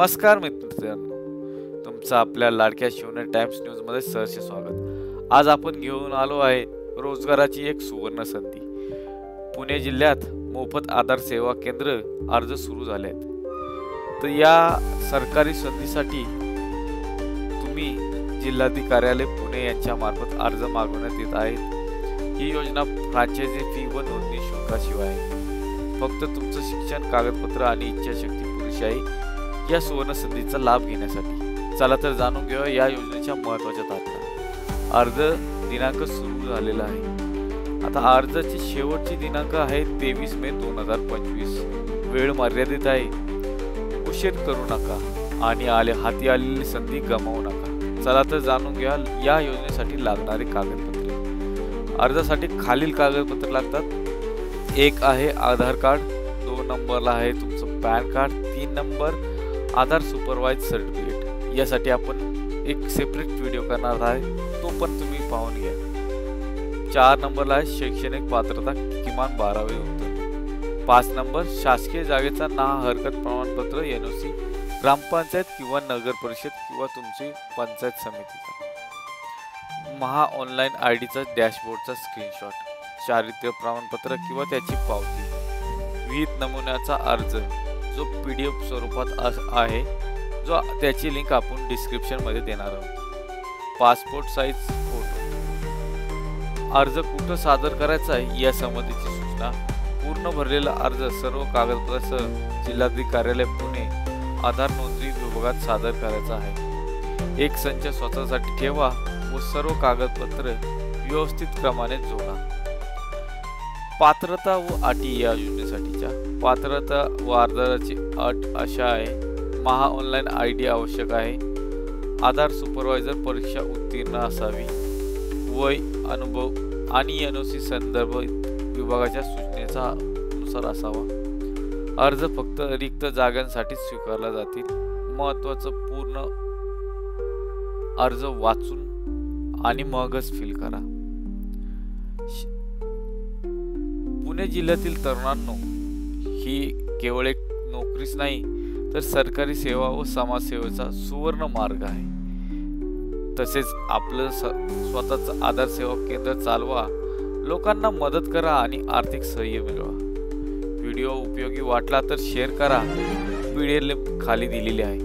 नमस्कार मित्रांनो, तुमचं आपल्या लाडक्या शिवने टाइम्स न्यूज मध्ये सहर्ष स्वागत। आज आपण घेऊन आलो आहे रोजगाराची एक सुवर्ण संधी। पुणे जिल्ह्यात मोफत आधार सेवा केंद्र अर्ज सुरू झाले आहेत। तर या सरकारी संधीसाठी तुम्ही जिल्हाधिकारी कार्यालय पुणे यांच्या मार्फत अर्ज मागवण्यात येत आहेत। ही योजना फ्रँचायझी फी व नोंदणी शुल्काशिवाय आहे। फक्त तुमचं शिक्षण, कागदपत्र आणि इच्छाशक्ती पुरेशी आहे या सुवर्ण संधीचा लाभ घेण्यासाठी। चला तर जाणून घेऊया या योजनेच्या महत्त्वाच्या तारखा। अर्ज दिनांक सुरू झालेला आहे। आता अर्जाची शेवटची दिनांक आहे 23 मे 2025। वेळ मर्यादित आहे। उशीर करू नका आणि हाती आलेली संधी गमावू नका। चला तर जाणून घ्या या योजनेसाठी लागणारे कागदपत्रे। अर्जासाठी खालील कागदपत्रे लागतात। एक आहे आधार कार्ड, 2 नंबरला आहे तुमचं पॅन कार्ड, 3 नंबर आधार सुपरवाइज सर्टिफिकेट। यासाठी आपण एक सेपरेट व्हिडिओ करणार आहे, तो पण तुम्ही पाहून घ्या। 4 नंबरला आहे शैक्षणिक पात्रता किमान 12वी उत्तीर्ण। 5 नंबर शासकीय जागेचा ना हरकत प्रमाणपत्र NOC, ग्रामपंचायत किंवा नगर परिषद किंवा तुमची पंचायत समितीचा। महा ऑनलाईन IDचा डॅशबोर्डचा स्क्रीनशॉट, चारित्र्य प्रमाणपत्र किंवा त्याची पावती। विहित नमुन्याचा अर्ज जो PDF स्वरूपात आहे, जो त्याची लिंक आपण डिस्क्रिप्शन मध्ये देणार आहोत। Passport size photo. अर्ज कुठं सादर करायचा आहे या संबंधीची सूचना। पूर्ण भरलेला अर्ज सर्व कागदपत्रांसह जिल्हाधिकारी कार्यालय पुणे आधार नोंदणी विभागात सादर करायचा आहे। एक संच स्वतःसाठी ठेवा व सर्व कागदपत्र व्यवस्थित क्रमाने जोडा। पात्रता व अटी या योजनेसाठीच्या। पात्रता व अर्जाची अट अशा आहे। महा ऑनलाईन ID आवश्यक आहे। आधार सुपरवायझर परीक्षा उत्तीर्ण असावी। वय, अनुभव आणि NOC संदर्भ विभागाच्या सूचनेचा अनुसार असावा। अर्ज फक्त रिक्त जागांसाठी स्वीकारला जातील। महत्त्वाचं पूर्ण अर्ज वाचून आणि मगच फिल करा। पुणे जिल्ह्यातील तरुणांनो, ही केवळ एक नोकरीच नाही तर सरकारी सेवा व समाजसेवेचा सुवर्ण मार्ग आहे। तसेच आपलं स्वतःचं आधार सेवा केंद्र चालवा, लोकांना मदत करा आणि आर्थिक सहाय्य मिळवा। व्हिडिओ उपयोगी वाटला तर शेअर करा। PDF लिंक खाली दिलेली आहे।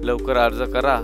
लवकर अर्ज करा